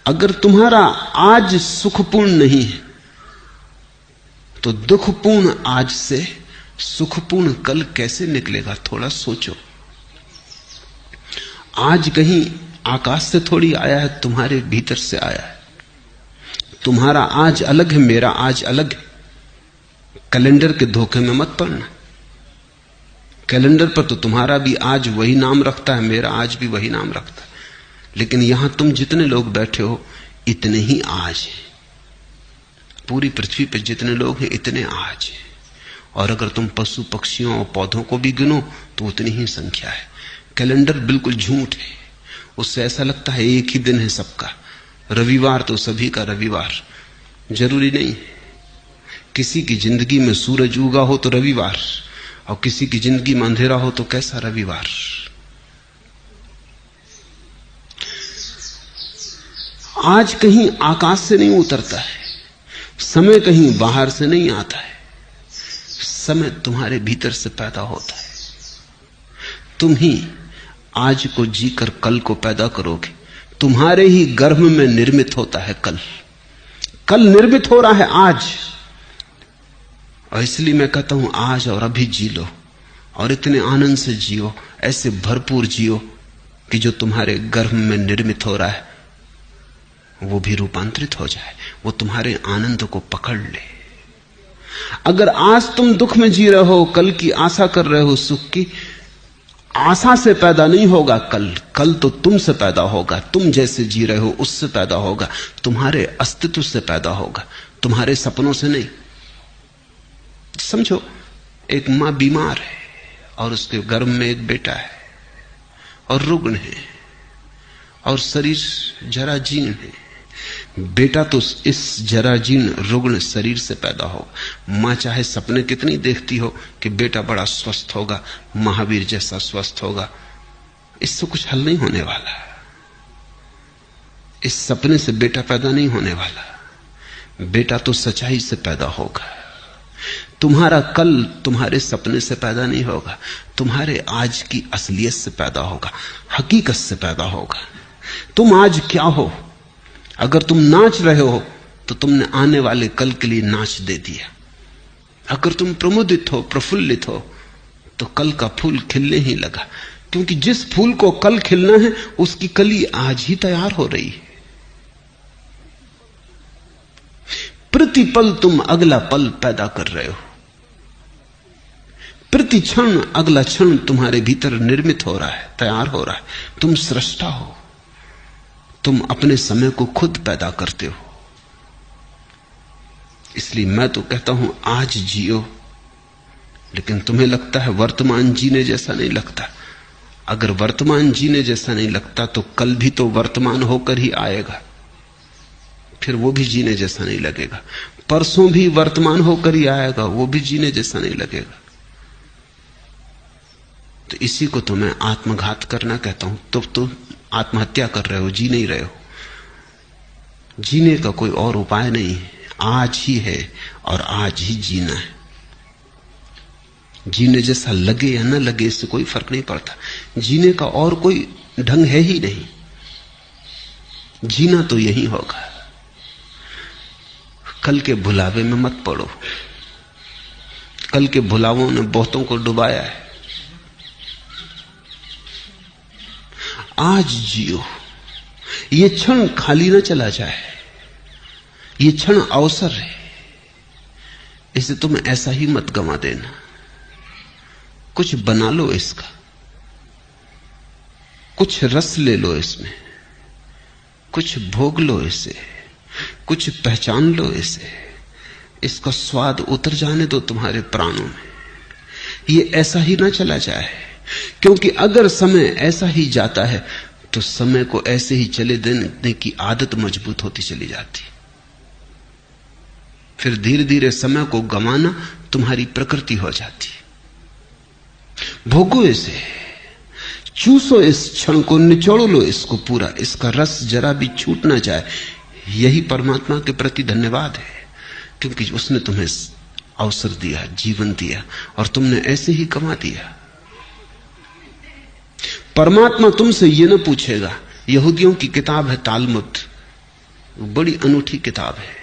अगर तुम्हारा आज सुखपूर्ण नहीं है तो दुखपूर्ण आज से सुखपूर्ण कल कैसे निकलेगा? थोड़ा सोचो। आज कहीं आकाश से थोड़ी आया है, तुम्हारे भीतर से आया है। तुम्हारा आज अलग है, मेरा आज अलग है। कैलेंडर के धोखे में मत पड़ना। कैलेंडर पर तो तुम्हारा भी आज वही नाम रखता है, मेरा आज भी वही नाम रखता है, लेकिन यहां तुम जितने लोग बैठे हो इतने ही आज हैं। पूरी पृथ्वी पर जितने लोग हैं इतने आज हैं। और अगर तुम पशु पक्षियों और पौधों को भी गिनो तो उतनी ही संख्या है। कैलेंडर बिल्कुल झूठ है। उससे ऐसा लगता है एक ही दिन है सबका। रविवार तो सभी का रविवार जरूरी नहीं है। किसी की जिंदगी में सूरज उगा हो तो रविवार, और किसी की जिंदगी में अंधेरा हो तो कैसा रविवार। आज कहीं आकाश से नहीं उतरता है, समय कहीं बाहर से नहीं आता है, समय तुम्हारे भीतर से पैदा होता है। तुम ही आज को जीकर कल को पैदा करोगे। तुम्हारे ही गर्भ में निर्मित होता है कल। कल निर्मित हो रहा है आज। और इसलिए मैं कहता हूं आज और अभी जी लो, और इतने आनंद से जियो, ऐसे भरपूर जियो कि जो तुम्हारे गर्भ में निर्मित हो रहा है वो भी रूपांतरित हो जाए, वो तुम्हारे आनंद को पकड़ ले। अगर आज तुम दुख में जी रहे हो, कल की आशा कर रहे हो सुख की, आशा से पैदा नहीं होगा कल। कल तो तुमसे पैदा होगा। तुम जैसे जी रहे हो उससे पैदा होगा, तुम्हारे अस्तित्व से पैदा होगा, तुम्हारे सपनों से नहीं। समझो, एक मां बीमार है और उसके गर्भ में एक बेटा है और रुग्ण है और शरीर जराजीर्ण है। बेटा तो इस जराजीर्ण रुग्ण शरीर से पैदा होगा। मां चाहे सपने कितनी देखती हो कि बेटा बड़ा स्वस्थ होगा, महावीर जैसा स्वस्थ होगा, इससे कुछ हल नहीं होने वाला। इस सपने से बेटा पैदा नहीं होने वाला। बेटा तो सच्चाई से पैदा होगा। तुम्हारा कल तुम्हारे सपने से पैदा नहीं होगा, तुम्हारे आज की असलियत से पैदा होगा, हकीकत से पैदा होगा। तुम आज क्या हो? अगर तुम नाच रहे हो तो तुमने आने वाले कल के लिए नाच दे दिया। अगर तुम प्रमुदित हो, प्रफुल्लित हो, तो कल का फूल खिलने ही लगा, क्योंकि जिस फूल को कल खिलना है उसकी कली आज ही तैयार हो रही है। प्रतिपल तुम अगला पल पैदा कर रहे हो। प्रति क्षण अगला क्षण तुम्हारे भीतर निर्मित हो रहा है, तैयार हो रहा है। तुम सृष्टा हो। तुम अपने समय को खुद पैदा करते हो। इसलिए मैं तो कहता हूं आज जियो, लेकिन तुम्हें लगता है वर्तमान जीने जैसा नहीं लगता। अगर वर्तमान जीने जैसा नहीं लगता तो कल भी तो वर्तमान होकर ही आएगा, फिर वो भी जीने जैसा नहीं लगेगा। परसों भी वर्तमान होकर ही आएगा, वो भी जीने जैसा नहीं लगेगा। तो इसी को तो मैं आत्मघात करना कहता हूं। तो आत्महत्या कर रहे हो, जी नहीं रहे हो। जीने का कोई और उपाय नहीं है, आज ही है और आज ही जीना है। जीने जैसा लगे या न लगे इससे कोई फर्क नहीं पड़ता। जीने का और कोई ढंग है ही नहीं। जीना तो यही होगा। कल के भुलावे में मत पड़ो। कल के भुलावों ने बहुतों को डुबाया है। आज जियो। ये क्षण खाली न चला जाए। ये क्षण अवसर है, इसे तुम ऐसा ही मत गंवा देना। कुछ बना लो इसका, कुछ रस ले लो इसमें, कुछ भोग लो इसे, कुछ पहचान लो इसे। इसका स्वाद उतर जाने दो तुम्हारे प्राणों में। ये ऐसा ही ना चला जाए, क्योंकि अगर समय ऐसा ही जाता है तो समय को ऐसे ही चले देने की आदत मजबूत होती चली जाती। फिर धीरे धीरे समय को गंवाना तुम्हारी प्रकृति हो जाती। भोगो इसे, चूसो इस क्षण को, निचोड़ लो इसको पूरा। इसका रस जरा भी छूट ना जाए। यही परमात्मा के प्रति धन्यवाद है, क्योंकि उसने तुम्हें अवसर दिया, जीवन दिया, और तुमने ऐसे ही गंवा दिया। परमात्मा तुमसे यह न पूछेगा। यहूदियों की किताब है तालमुद, बड़ी अनूठी किताब है।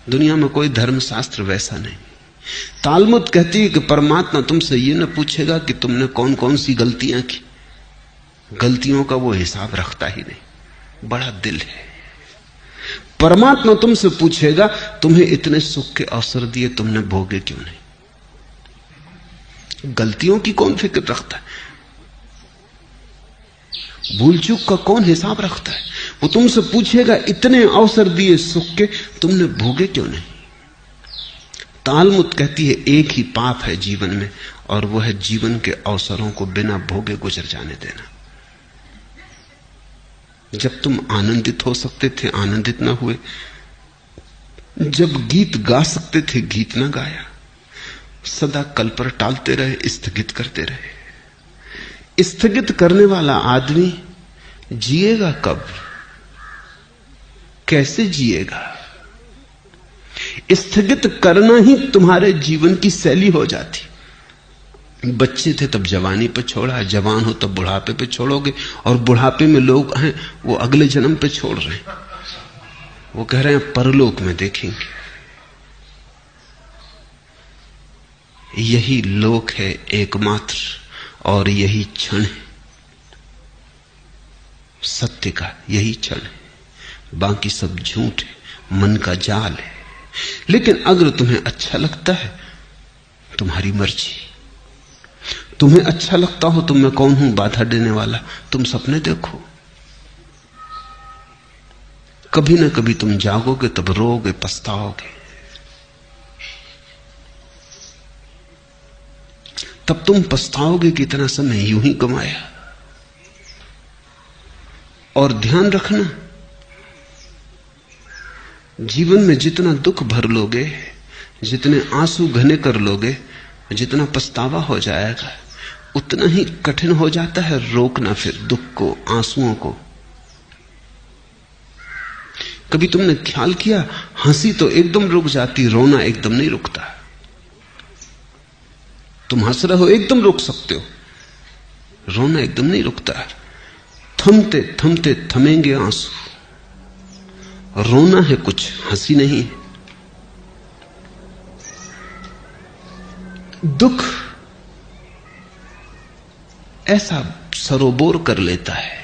दुनिया में कोई धर्मशास्त्र वैसा नहीं। तालमुद कहती है कि परमात्मा तुमसे ये न पूछेगा कि तुमने कौन कौन सी गलतियां की, गलतियों का वो हिसाब रखता ही नहीं, बड़ा दिल है। परमात्मा तुमसे पूछेगा तुम्हें इतने सुख के अवसर दिए, तुमने भोगे क्यों नहीं? गलतियों की कौन फिक्र रखता है? भूल चूक का कौन हिसाब रखता है? वो तुमसे पूछेगा इतने अवसर दिए सुख के, तुमने भोगे क्यों नहीं? तालमुद कहती है एक ही पाप है जीवन में, और वो है जीवन के अवसरों को बिना भोगे गुजर जाने देना। जब तुम आनंदित हो सकते थे आनंदित ना हुए, जब गीत गा सकते थे गीत ना गाया, सदा कल पर टालते रहे, स्थगित करते रहे। स्थगित करने वाला आदमी जिएगा कब, कैसे जिएगा? स्थगित करना ही तुम्हारे जीवन की शैली हो जाती। बच्चे थे तब जवानी पे छोड़ा, जवान हो तब बुढ़ापे पे छोड़ोगे, और बुढ़ापे में लोग हैं वो अगले जन्म पे छोड़ रहे हैं। वो कह रहे हैं परलोक में देखेंगे। यही लोक है एकमात्र, और यही क्षण है सत्य का, यही क्षण है, बाकी सब झूठ है, मन का जाल है। लेकिन अगर तुम्हें अच्छा लगता है, तुम्हारी मर्जी। तुम्हें अच्छा लगता हो तो मैं कौन हूं बाधा देने वाला? तुम सपने देखो, कभी ना कभी तुम जागोगे, तब रोओगे, पछताओगे। तब तुम पछताओगे कि इतना समय यूं ही गंवाया। और ध्यान रखना, जीवन में जितना दुख भर लोगे, जितने आंसू घने कर लोगे, जितना पछतावा हो जाएगा, उतना ही कठिन हो जाता है रोकना फिर दुख को, आंसुओं को। कभी तुमने ख्याल किया, हंसी तो एकदम रुक जाती, रोना एकदम नहीं रुकता। तुम हंस रहे हो एकदम रुक सकते हो, रोना एकदम नहीं रुकता। थमते थमते थमेंगे आंसू। रोना है कुछ, हंसी नहीं। दुख ऐसा सरोबोर कर लेता है,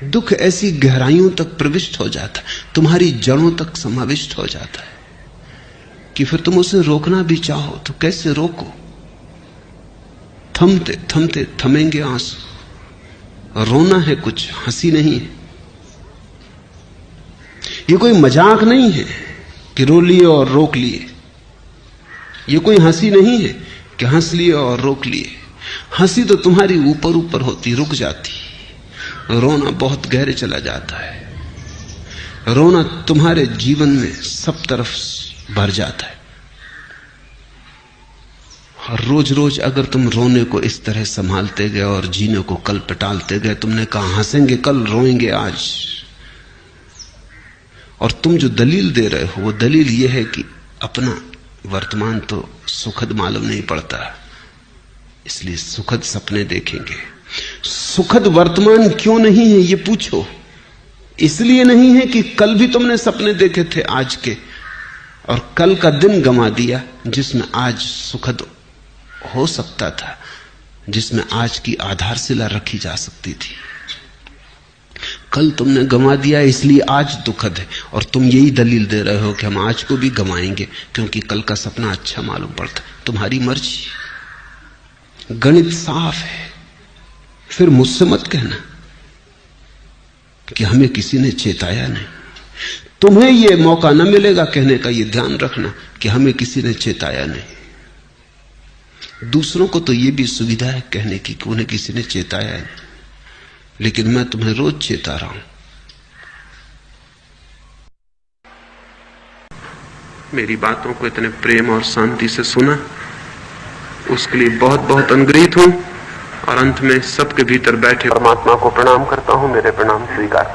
दुख ऐसी गहराइयों तक प्रविष्ट हो जाता है, तुम्हारी जड़ों तक समाविष्ट हो जाता है कि फिर तुम उसे रोकना भी चाहो तो कैसे रोको। थमते थमते थमेंगे आंसू। रोना है कुछ, हंसी नहीं है। ये कोई मजाक नहीं है कि रो लिए और रोक लिए। ये कोई हंसी नहीं है कि हंस लिए और रोक लिए। हंसी तो तुम्हारी ऊपर ऊपर होती, रुक जाती। रोना बहुत गहरे चला जाता है। रोना तुम्हारे जीवन में सब तरफ भर जाता है। और रोज रोज अगर तुम रोने को इस तरह संभालते गए और जीने को कल पे टालते गए, तुमने कहा हंसेंगे कल, रोएंगे आज, और तुम जो दलील दे रहे हो वो दलील ये है कि अपना वर्तमान तो सुखद मालूम नहीं पड़ता, इसलिए सुखद सपने देखेंगे। सुखद वर्तमान क्यों नहीं है ये पूछो। इसलिए नहीं है कि कल भी तुमने सपने देखे थे आज के, और कल का दिन गंवा दिया जिसमें आज सुखद हो सकता था, जिसमें आज की आधारशिला रखी जा सकती थी। कल तुमने गंवा दिया इसलिए आज दुखद है, और तुम यही दलील दे रहे हो कि हम आज को भी गंवाएंगे क्योंकि कल का सपना अच्छा मालूम पड़ता। तुम्हारी मर्जी, गणित साफ है। फिर मुझसे मत कहना कि हमें किसी ने चेताया नहीं। तुम्हें यह मौका न मिलेगा कहने का, यह ध्यान रखना कि हमें किसी ने चेताया नहीं। दूसरों को तो यह भी सुविधा है कहने की कि उन्हें किसी ने चेताया नहीं, लेकिन मैं तुम्हें रोज चेता रहा हूं। मेरी बातों को इतने प्रेम और शांति से सुना, उसके लिए बहुत बहुत अनुग्रहित हूं। और अंत में सबके भीतर बैठे परमात्मा को प्रणाम करता हूं। मेरे प्रणाम स्वीकार।